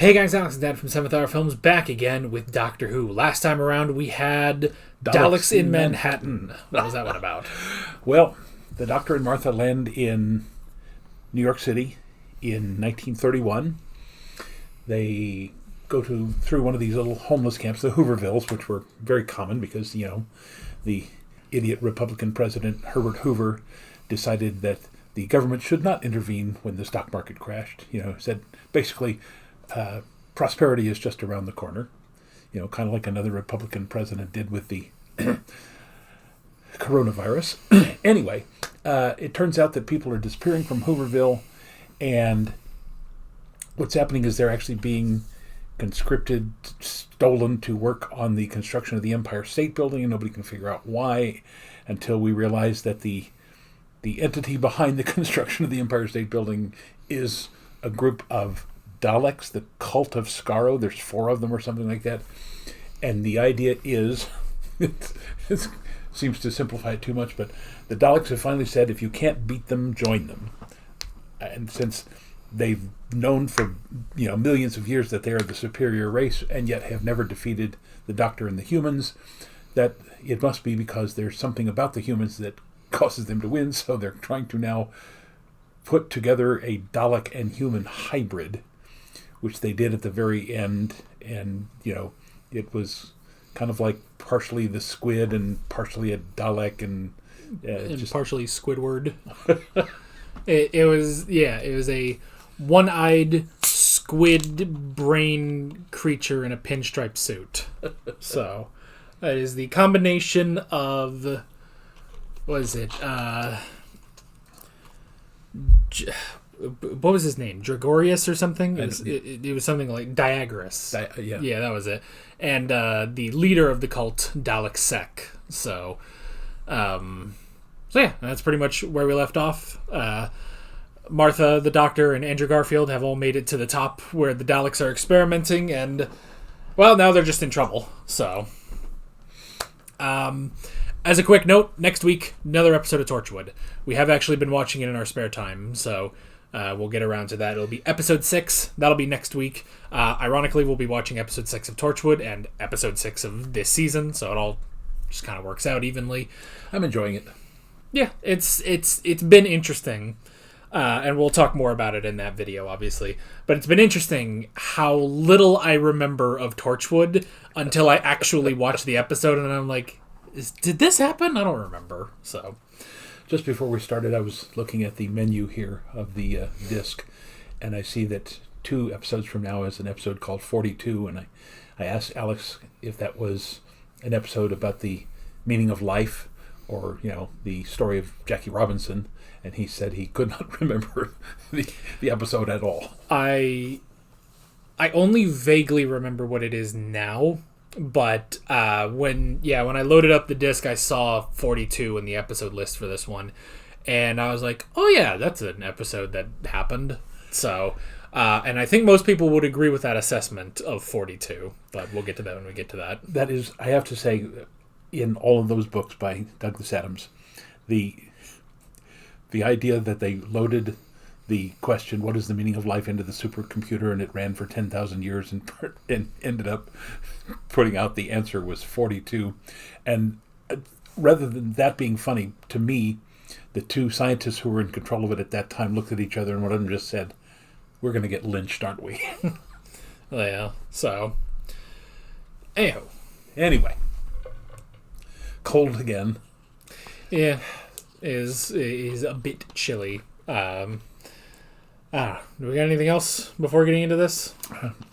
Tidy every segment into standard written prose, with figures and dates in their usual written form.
Hey guys, Alex and Dad from 7th Hour Films back again with Doctor Who. Last time around we had Daleks in Manhattan. What was that one about? Well, the Doctor and Martha land in New York City in 1931. They go through one of these little homeless camps, the Hoovervilles, which were very common because, the idiot Republican president Herbert Hoover decided that the government should not intervene when the stock market crashed. Said basically prosperity is just around the corner. Kind of like another Republican president did with the coronavirus. Anyway, it turns out that people are disappearing from Hooverville, and what's happening is they're actually being conscripted, stolen to work on the construction of the Empire State Building, and nobody can figure out why until we realize that the entity behind the construction of the Empire State Building is a group of Daleks, the cult of Skaro. There's 4 of them or something like that. And the idea is, it seems to simplify it too much, but the Daleks have finally said, if you can't beat them, join them. And since they've known for millions of years that they are the superior race and yet have never defeated the Doctor and the humans, that it must be because there's something about the humans that causes them to win, so they're trying to now put together a Dalek and human hybrid, which they did at the very end, and it was kind of like partially the squid and partially a Dalek and partially Squidward. it was a one-eyed squid brain creature in a pinstripe suit. So that is the combination of what is it? What was his name? Gregorius or something? It was something like Diagoras. Yeah, that was it. And the leader of the cult, Dalek Sec. So yeah, that's pretty much where we left off. Martha, the Doctor, and Andrew Garfield have all made it to the top where the Daleks are experimenting, and, well, now they're just in trouble. So, as a quick note, next week, another episode of Torchwood. We have actually been watching it in our spare time, so we'll get around to that. It'll be episode 6. That'll be next week. Ironically, we'll be watching episode 6 of Torchwood and episode 6 of this season, so it all just kind of works out evenly. I'm enjoying it. Yeah, it's been interesting. And we'll talk more about it in that video, obviously. But it's been interesting how little I remember of Torchwood until I actually watched the episode, and I'm like, did this happen? I don't remember. So, just before we started, I was looking at the menu here of the disc, and I see that 2 episodes from now is an episode called 42, and I asked Alex if that was an episode about the meaning of life, or, the story of Jackie Robinson, and he said he could not remember the episode at all. I only vaguely remember what it is now, but when I loaded up the disc, I saw 42 in the episode list for this one, and I was like, oh yeah, that's an episode that happened. So, and I think most people would agree with that assessment of 42, but we'll get to that when we get to that. That is, I have to say, in all of those books by Douglas Adams, the idea that they loaded the question, what is the meaning of life, into the supercomputer, and it ran for 10,000 years and ended up putting out the answer was 42. And rather than that being funny, to me, the 2 scientists who were in control of it at that time looked at each other, and one of them just said, we're going to get lynched, aren't we? Yeah, so. Anyway. Cold again. Yeah. Is a bit chilly. Do we got anything else before getting into this?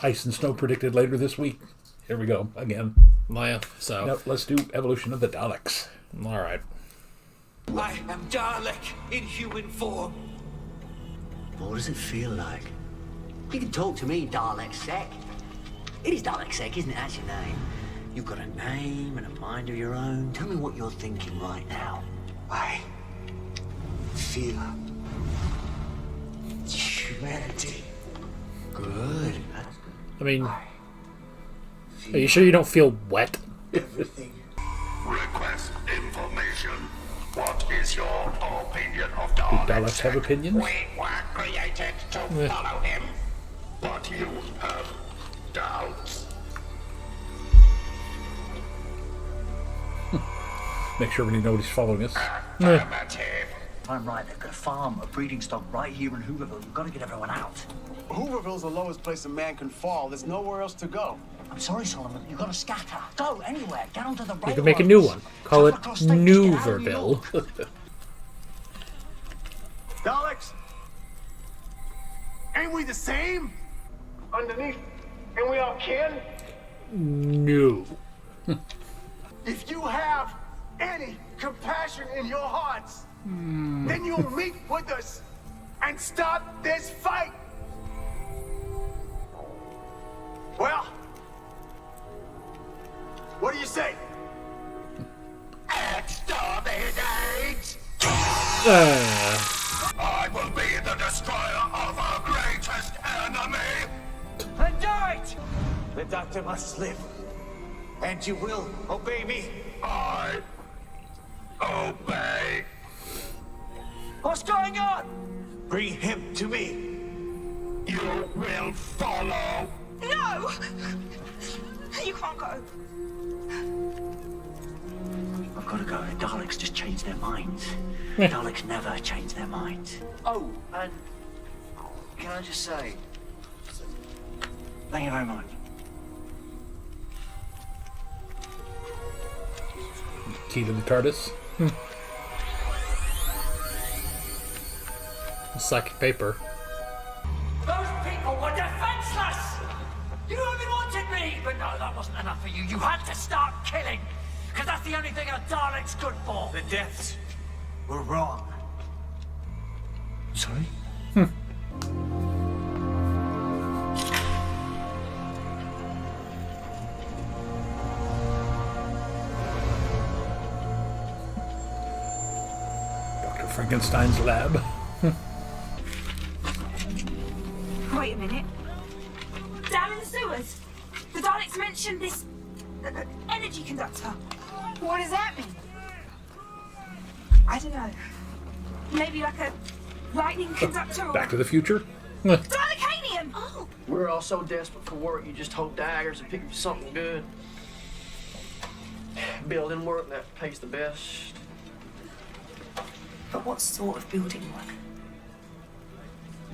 Ice and snow predicted later this week. Here we go again. Maya. So now, let's do Evolution of the Daleks. All right. I am Dalek in human form. What does it feel like? You can talk to me, Dalek Sec. It is Dalek Sec, isn't it? That's your name. You've got a name and a mind of your own. Tell me what you're thinking right now. I feel humanity. Good. I mean, are you sure you don't feel wet? Everything. Request information. What is your opinion of Dalek? Do Daleks have opinions? We were created to follow him. But you have Make sure when nobody's following us. Affirmative. I'm right. They've got a farm, a breeding stock right here in Hooverville. We've got to get everyone out. Hooverville's the lowest place a man can fall. There's nowhere else to go. I'm sorry, Solomon. You've got to scatter. Go anywhere. Get onto the railroads. You can make a new one. Call it Newverville. Daleks? Ain't we the same? Underneath? Ain't we all kin? No. If you have any compassion in your hearts, then you'll meet with us and stop this fight. Well, what do you say? Exterminate! I will be the destroyer of our greatest enemy! And do it! The doctor must live. And you will obey me. I obey. What's going on? Bring him to me. You will follow. No! You can't go. I've got to go. The Daleks just changed their minds. Daleks never change their minds. Oh, and can I just say, thank you very much. Key to the TARDIS. Psychic paper. Those people were defenseless! You only wanted me! But no, that wasn't enough for you. You had to start killing. Because that's the only thing a Dalek's good for. The deaths were wrong. Sorry? Dr. Frankenstein's lab. Wait a minute. Down in the sewers, the Daleks mentioned this energy conductor. What does that mean? I don't know. Maybe like a lightning conductor or Back to the Future. Dalekanium! Oh! We're all so desperate for work, you just hope daggers and pick you something good. Building work that pays the best. But what sort of building work?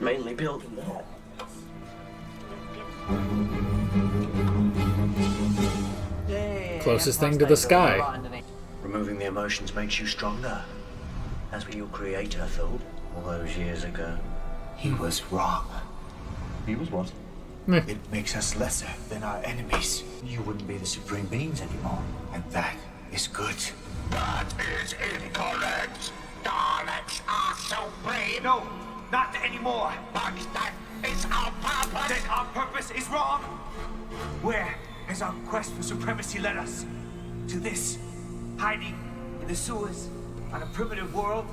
Mainly building wall. Closest thing to the sky. Removing the emotions makes you stronger. That's what your creator thought all those years ago. He was wrong. He was what? It makes us lesser than our enemies. You wouldn't be the supreme beings anymore. And that is good. That is incorrect. Daleks are supreme. No, not anymore. But that is our purpose. Then our purpose is wrong. Where has our quest for supremacy led us? To this, hiding in the sewers on a primitive world?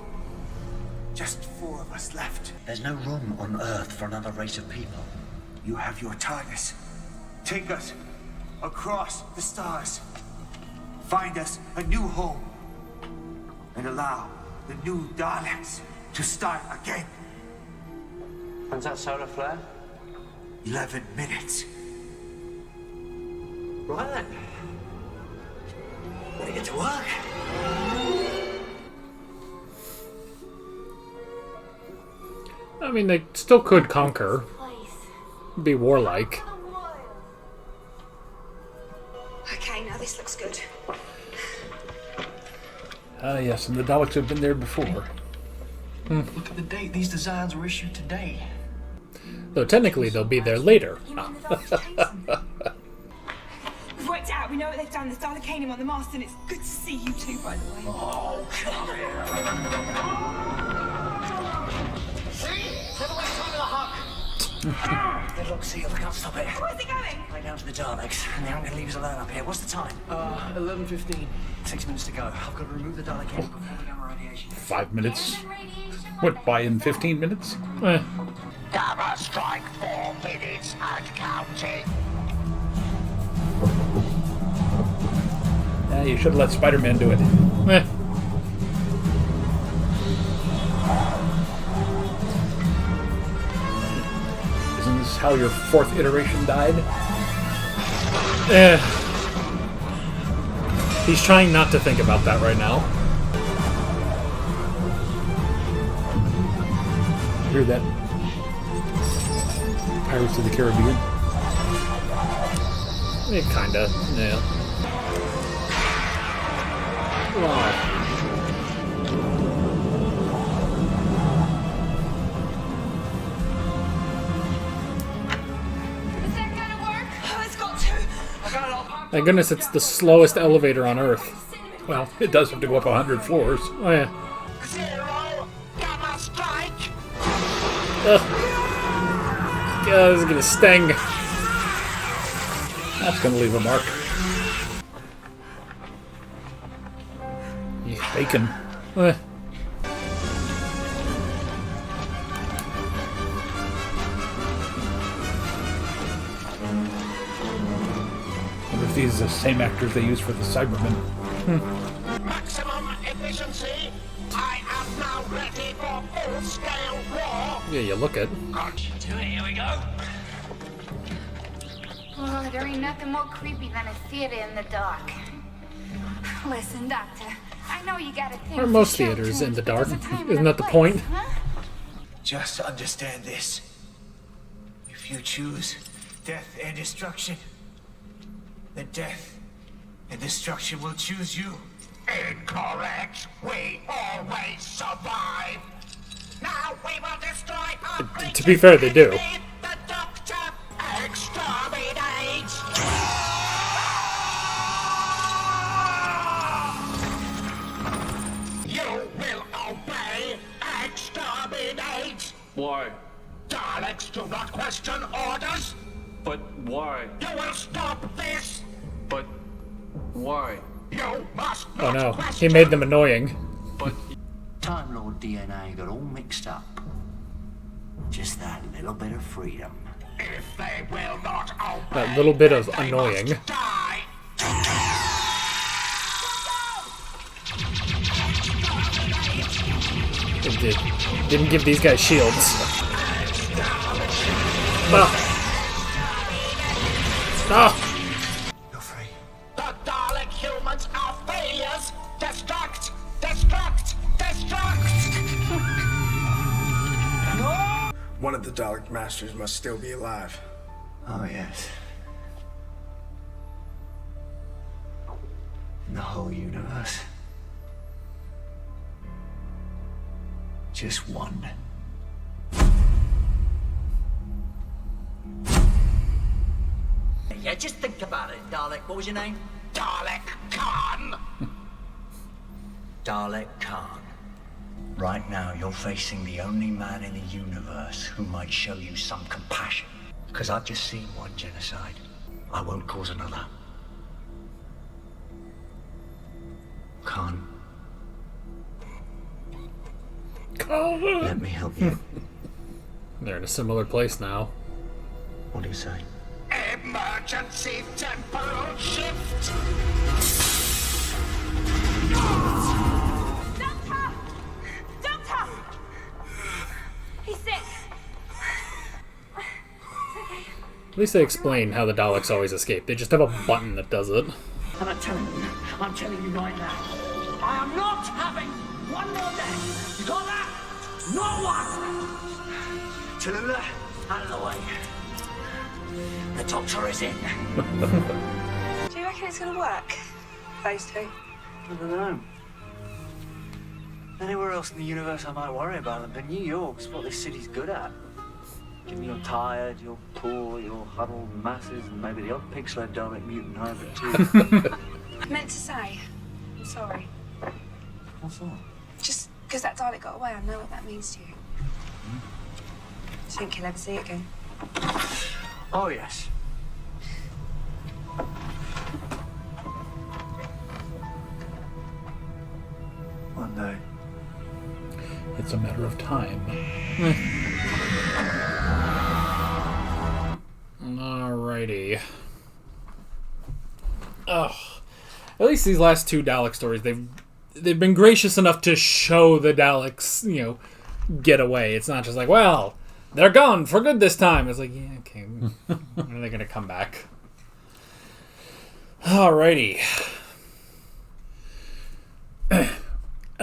Just 4 of us left. There's no room on Earth for another race of people. You have your TARDIS. Take us across the stars. Find us a new home. And allow the new Daleks to start again. When's that solar flare? 11 minutes. Right then. Better get to work. I mean, they still could conquer. Be warlike. Okay, now this looks good. Ah, yes, and the Daleks have been there before. Look at the date. These designs were issued today. Though technically they'll be there later. You mean the Daleks chased them? We've worked it out. We know what they've done. There's Dalekanium on the mast, and it's good to see you two, by the way. Oh, come Good luck, Seal. I can't stop it. Where's it going? Right down to the Daleks, and they aren't going to leave us alone up here. What's the time? 11:15. 6 minutes to go. I've got to remove the Dalek before the gamma radiation. 5 minutes. Went by in 15 minutes. Gamma strike 4 minutes and counting. You should have let Spider-Man do it. Isn't this how your 4th iteration died? He's trying not to think about that right now. Hear that? Pirates of the Caribbean. Kinda, yeah. Wow. Is that gonna work? Oh, it's got to. I got it all pumped. Thank goodness it's the slowest elevator on Earth. Well, it does have to go up 100 floors. Oh, yeah. Zero, gamma strike. Yeah, this is gonna sting. That's going to leave a mark. Yeah, bacon. Eh. Wonder if these are the same actors they use for the Cybermen. Maximum efficiency. I am now ready for full-scale war. Yeah, you look it. Good. Do it. Here we go. Oh, there ain't nothing more creepy than a theater in the dark. Listen, Doctor, I know you got a thing Aren't for most show theaters in tunes, the but dark? there's a time and Isn't a that the place, point? Huh? Just understand this. If you choose death and destruction, then death and destruction will choose you. Incorrect. We always survive. Now we will destroy our To be fair, they do. The Doctor exterminates. You will obey. Exterminate. Why? Daleks do not question orders. But why? You will stop this. But why? You must Oh not no, he question. made them annoying. But Time Lord DNA got all mixed up. Just that little bit of freedom. If they will not obey, That little bit of they annoying. must die. Didn't give these guys shields. Ah! You're free. The Dalek humans are failures. Destruct! Destruct! Destruct! One of the Dalek Masters must still be alive. Oh, yes. In the whole universe. Just one. Yeah, just think about it, Dalek. What was your name? Dalek Khan! Dalek Khan. Right now, you're facing the only man in the universe who might show you some compassion. Because I've just seen one genocide. I won't cause another. Khan, let me help you. They're in a similar place now. What do you say? Emergency temporal shift! Doctor! Doctor! He's sick. At least they explain how the Daleks always escape. They just have a button that does it. And I'm telling you right now, I am not having one more day. You got that? Not one. Tallulah, out of the way. The doctor is in. Do you reckon it's gonna work? Those two? I don't know. Anywhere else in the universe I might worry about them, but New York's what this city's good at. Given you're tired, you're poor, you're huddled masses, and maybe the odd pig sled Dalek mutant hybrid too. I meant to say, I'm sorry. What for? Just because that Dalek got away, I know what that means to you. Do you think he'll ever see it again? Oh, yes. One day. It's a matter of time. Alrighty. Ugh. At least these last two Dalek stories, they've been gracious enough to show the Daleks, get away. It's not just like, well, they're gone for good this time. It's like, yeah, okay. When are they gonna come back? Alrighty.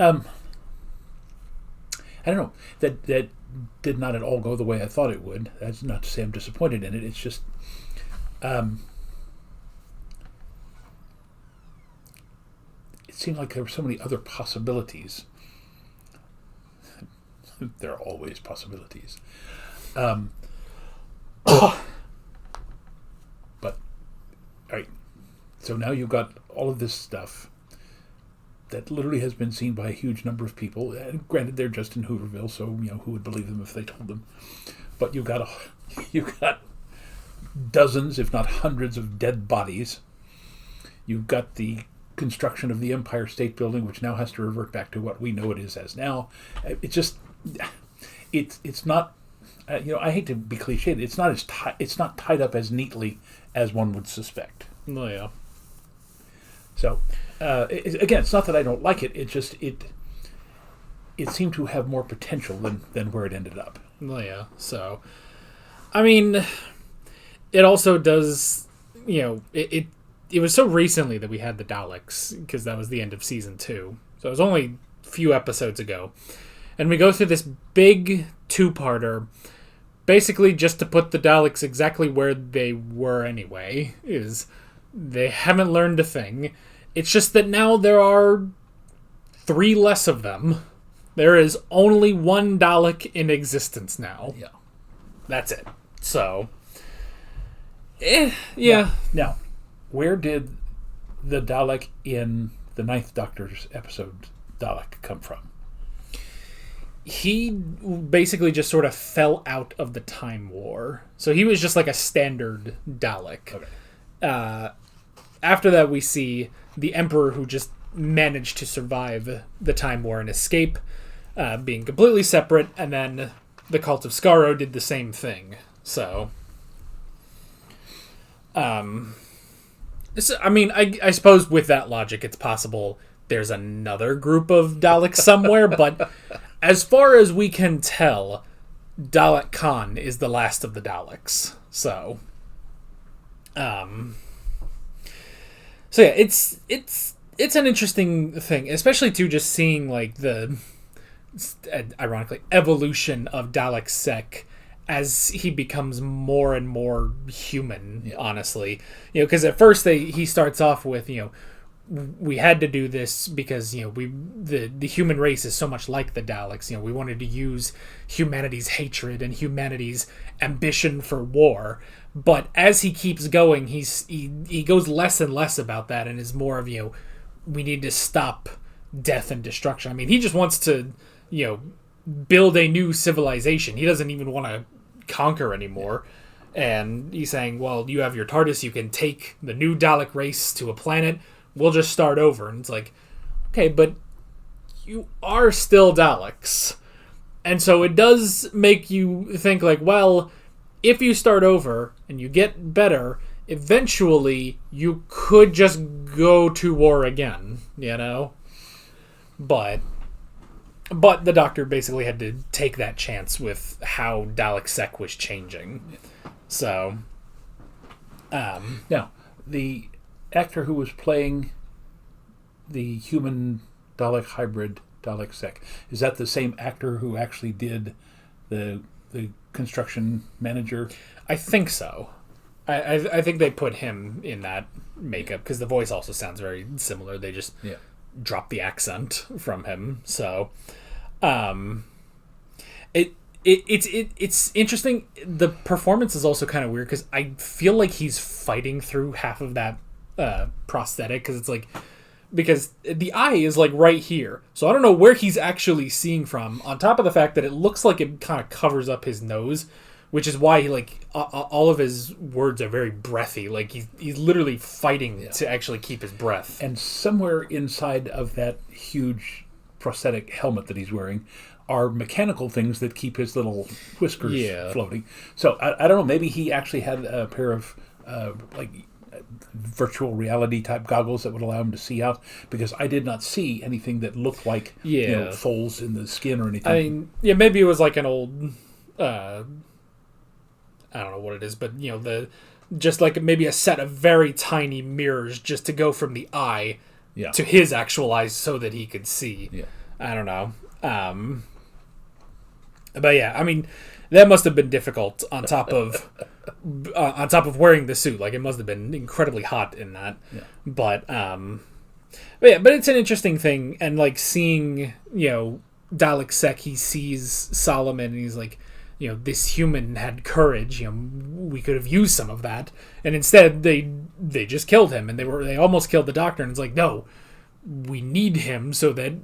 I don't know. That did not at all go the way I thought it would. That's not to say I'm disappointed in it. It's just, it seemed like there were so many other possibilities. There are always possibilities. But, all right. So now you've got all of this stuff that literally has been seen by a huge number of people. And granted, they're just in Hooverville, so who would believe them if they told them? But you've got dozens, if not hundreds, of dead bodies. You've got the construction of the Empire State Building, which now has to revert back to what we know it is as now. It just, it's not. I hate to be cliched. It's not it's not tied up as neatly as one would suspect. Oh yeah. So, again, it's not that I don't like it. It just it seemed to have more potential than where it ended up. Oh yeah. So, I mean, it also does. It was so recently that we had the Daleks, because that was the end of season 2. So it was only a few episodes ago, and we go through this big 2-parter. Basically, just to put the Daleks exactly where they were anyway, is they haven't learned a thing. It's just that now there are 3 less of them. There is only 1 Dalek in existence now. Yeah. That's it. So, yeah. Now, where did the Dalek in the 9th Doctor's episode Dalek come from? He basically just sort of fell out of the Time War. So he was just like a standard Dalek. Okay. After that, we see the Emperor, who just managed to survive the Time War and escape, being completely separate, and then the Cult of Skaro did the same thing. So, I mean, I suppose with that logic, it's possible there's another group of Daleks somewhere, but as far as we can tell, Dalek Khan is the last of the Daleks. So, so yeah, it's an interesting thing, especially too, just seeing like the, ironically, evolution of Dalek Sec as he becomes more and more human. Yeah. Honestly, because at first he starts off with we had to do this because the human race is so much like the Daleks. We wanted to use humanity's hatred and humanity's ambition for war. But as he keeps going, he goes less and less about that, and is more of we need to stop death and destruction. I mean, he just wants to build a new civilization. He doesn't even want to conquer anymore. And he's saying, well, you have your TARDIS, you can take the new Dalek race to a planet. We'll just start over. And it's like, okay, but you are still Daleks. And so it does make you think like, well, if you start over and you get better, eventually you could just go to war again, But the Doctor basically had to take that chance with how Dalek Sec was changing. So, now, the actor who was playing the human Dalek hybrid Dalek Sec, is that the same actor who actually did the construction manager? I think so. I think they put him in that makeup because the voice also sounds very similar. They just dropped the accent from him. So, it's interesting. The performance is also kind of weird because I feel like he's fighting through half of that prosthetic, because it's like, because the eye is like right here, so I don't know where he's actually seeing from, on top of the fact that it looks like it kind of covers up his nose, which is why he all of his words are very breathy, like he's literally fighting to actually keep his breath. And somewhere inside of that huge prosthetic helmet that he's wearing are mechanical things that keep his little whiskers floating. So I don't know, maybe he actually had a pair of virtual reality type goggles that would allow him to see out, because I did not see anything that looked like folds in the skin or anything. I mean, maybe it was like an old I don't know what it is, but just like maybe a set of very tiny mirrors just to go from the eye to his actual eyes so that he could see. I don't know. But yeah, I mean, that must have been difficult on top of wearing the suit. Like, it must have been incredibly hot in that. Yeah. But but it's an interesting thing, and like seeing, Dalek Sec, he sees Solomon and he's like, this human had courage. We could have used some of that, and instead they just killed him, and they almost killed the doctor. And it's like, no, we need him so that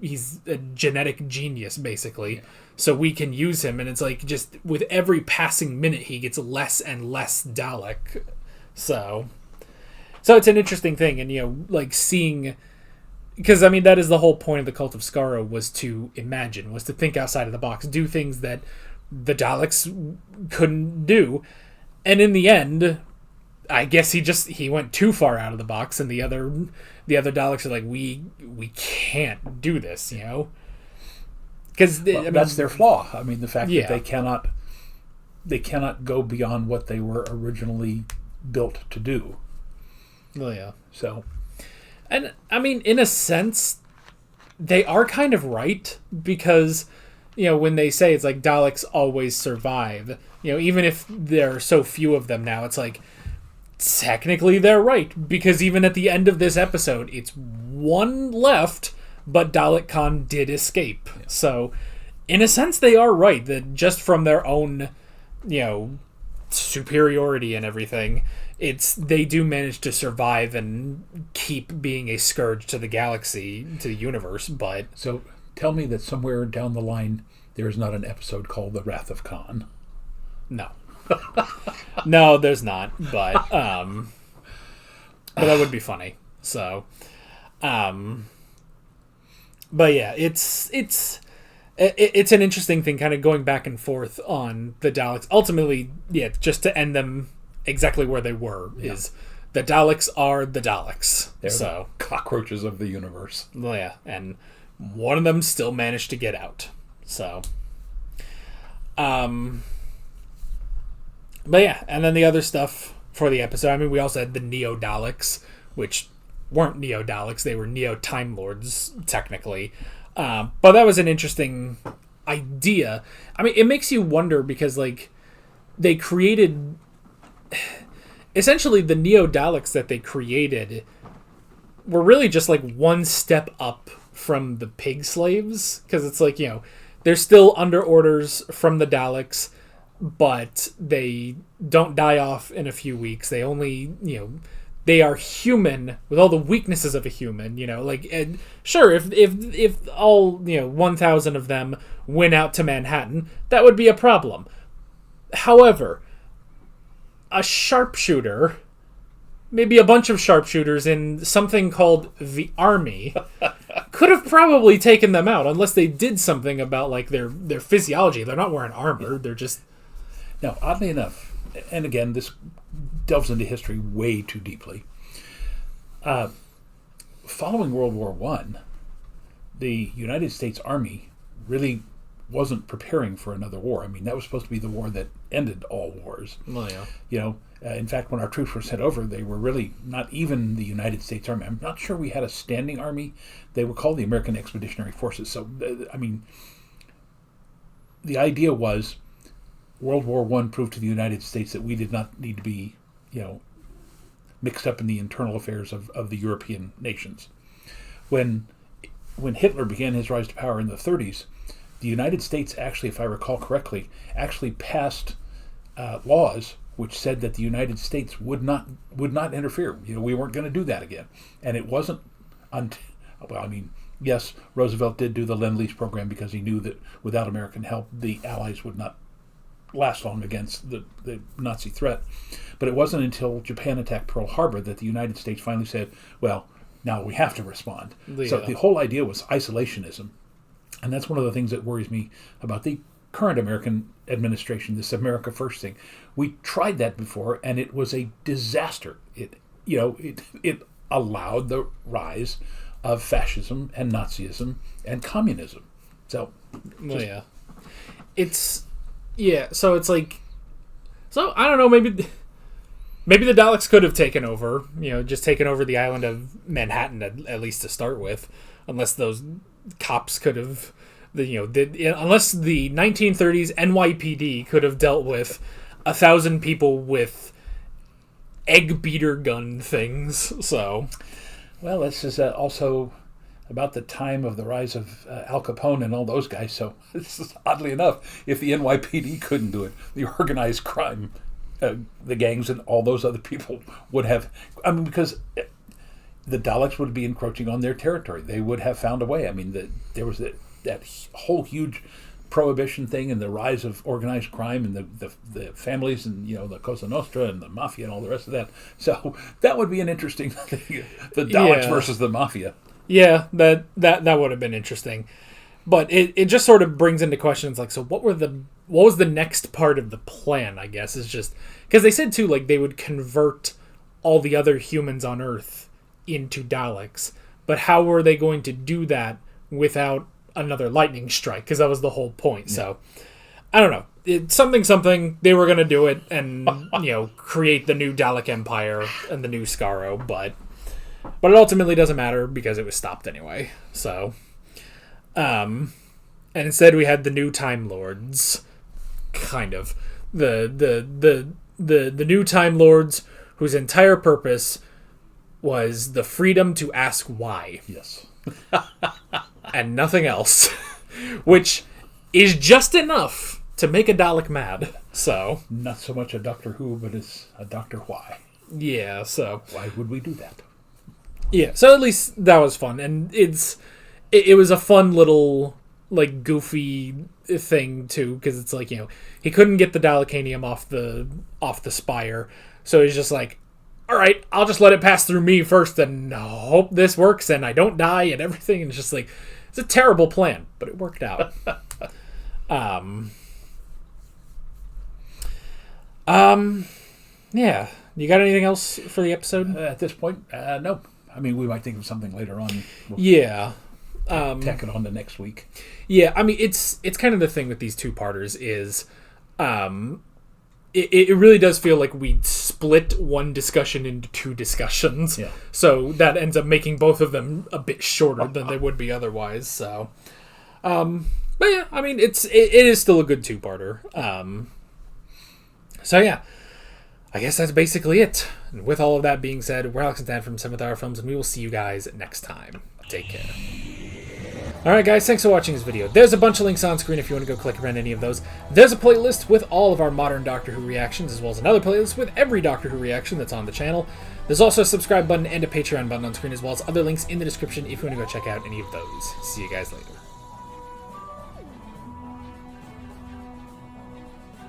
he's a genetic genius, basically, so we can use him. And it's like, just with every passing minute, he gets less and less Dalek. So it's an interesting thing, and like seeing. Because, I mean, that is the whole point of the Cult of Skaro, was to imagine, was to think outside of the box, do things that the Daleks couldn't do. And in the end, I guess he went too far out of the box, and the other Daleks are like, we can't do this, Because that's their flaw. I mean, the fact that they cannot go beyond what they were originally built to do. Oh, yeah. So... And, I mean, in a sense, they are kind of right, because, when they say it's like Daleks always survive, even if there are so few of them now, it's like, technically they're right, because even at the end of this episode, it's one left, but Dalek Khan did escape. Yeah. So, in a sense, they are right, that just from their own, superiority and everything, they do manage to survive and keep being a scourge to the galaxy, to the universe. But so tell me that somewhere down the line there is not an episode called The Wrath of Khan. No. No, there's not, but that would be funny. So but yeah, it's an interesting thing, kind of going back and forth on the Daleks. Ultimately, just to end them exactly where they were, is the Daleks are the Daleks. They're the cockroaches of the universe. Well, yeah, and one of them still managed to get out. So, but yeah, and then the other stuff for the episode, I mean, we also had the Neo-Daleks, which weren't Neo-Daleks, they were Neo-Time Lords, technically. But that was an interesting idea. I mean, it makes you wonder, because, like, they created... Essentially, the Neo-Daleks that they created were really just, like, one step up from the pig slaves. Because it's like, they're still under orders from the Daleks, but they don't die off in a few weeks. They only, they are human with all the weaknesses of a human, like, and sure, if all, 1,000 of them went out to Manhattan, that would be a problem. However, a sharpshooter, maybe a bunch of sharpshooters in something called the Army, could have probably taken them out, unless they did something about, like, their physiology. They're not wearing armor, they're just... Now, oddly enough, and again, this delves into history way too deeply. Following World War I, the United States Army really wasn't preparing for another war. I mean, that was supposed to be the war that ended all wars. Oh, yeah. In fact, when our troops were sent over, they were really not even the United States Army. I'm not sure we had a standing army. They were called the American Expeditionary Forces. So, I mean, the idea was World War I proved to the United States that we did not need to be, mixed up in the internal affairs of the European nations. When Hitler began his rise to power in the 30s, the United States actually, if I recall correctly, actually passed laws which said that the United States would not interfere. We weren't going to do that again. And it wasn't yes, Roosevelt did do the Lend-Lease program because he knew that without American help, the Allies would not last long against the Nazi threat. But it wasn't until Japan attacked Pearl Harbor that the United States finally said, well, now we have to respond. Yeah. So the whole idea was isolationism. And that's one of the things that worries me about the current American administration, this America First thing. We tried that before, and it was a disaster. It allowed the rise of fascism and Nazism and communism. So, so it's like, so I don't know, maybe the Daleks could have taken over, just taken over the island of Manhattan at least to start with, unless those cops could have, unless the 1930s NYPD could have dealt with 1,000 people with egg beater gun things. So, well, this is also about the time of the rise of Al Capone and all those guys. So, this is, oddly enough, if the NYPD couldn't do it, the organized crime, the gangs and all those other people would have. I mean, because the Daleks would be encroaching on their territory. They would have found a way. I mean, there was that whole huge prohibition thing and the rise of organized crime and the families and the Cosa Nostra and the mafia and all the rest of that. So that would be an interesting thing. The Daleks versus the mafia. Yeah, that would have been interesting. But it just sort of brings into questions like, so what was the next part of the plan, I guess, is just because they said too, like, they would convert all the other humans on Earth into Daleks. But how were they going to do that without another lightning strike? Because that was the whole point. Yeah. So I don't know. It's something they were going to do it and create the new Dalek Empire and the new Skaro, but it ultimately doesn't matter because it was stopped anyway. So and instead we had the new Time Lords, kind of the new Time Lords whose entire purpose was the freedom to ask why. Yes. And nothing else, which is just enough to make a Dalek mad. So not so much a Doctor Who, but it's a Doctor Why. Yeah, so why would we do that? Yeah, so at least that was fun, and it was a fun little like goofy thing too, because it's like he couldn't get the Dalekanium off the spire, so he's just like, all right, I'll just let it pass through me first and hope this works and I don't die and everything. And it's just like, it's a terrible plan, but it worked out. Yeah. You got anything else for the episode? At this point, no. I mean, we might think of something later on. Yeah. Tack it on to next week. Yeah, I mean, it's kind of the thing with these two-parters is... It really does feel like we split one discussion into two discussions. Yeah. So that ends up making both of them a bit shorter than they would be otherwise. So, but yeah, I mean, it is still a good two-parter. So yeah, I guess that's basically it. And with all of that being said, we're Alex and Dan from 7th Hour Films, and we will see you guys next time. Take care. Alright guys, thanks for watching this video. There's a bunch of links on screen if you want to go click around any of those. There's a playlist with all of our modern Doctor Who reactions, as well as another playlist with every Doctor Who reaction that's on the channel. There's also a subscribe button and a Patreon button on screen, as well as other links in the description if you want to go check out any of those. See you guys later.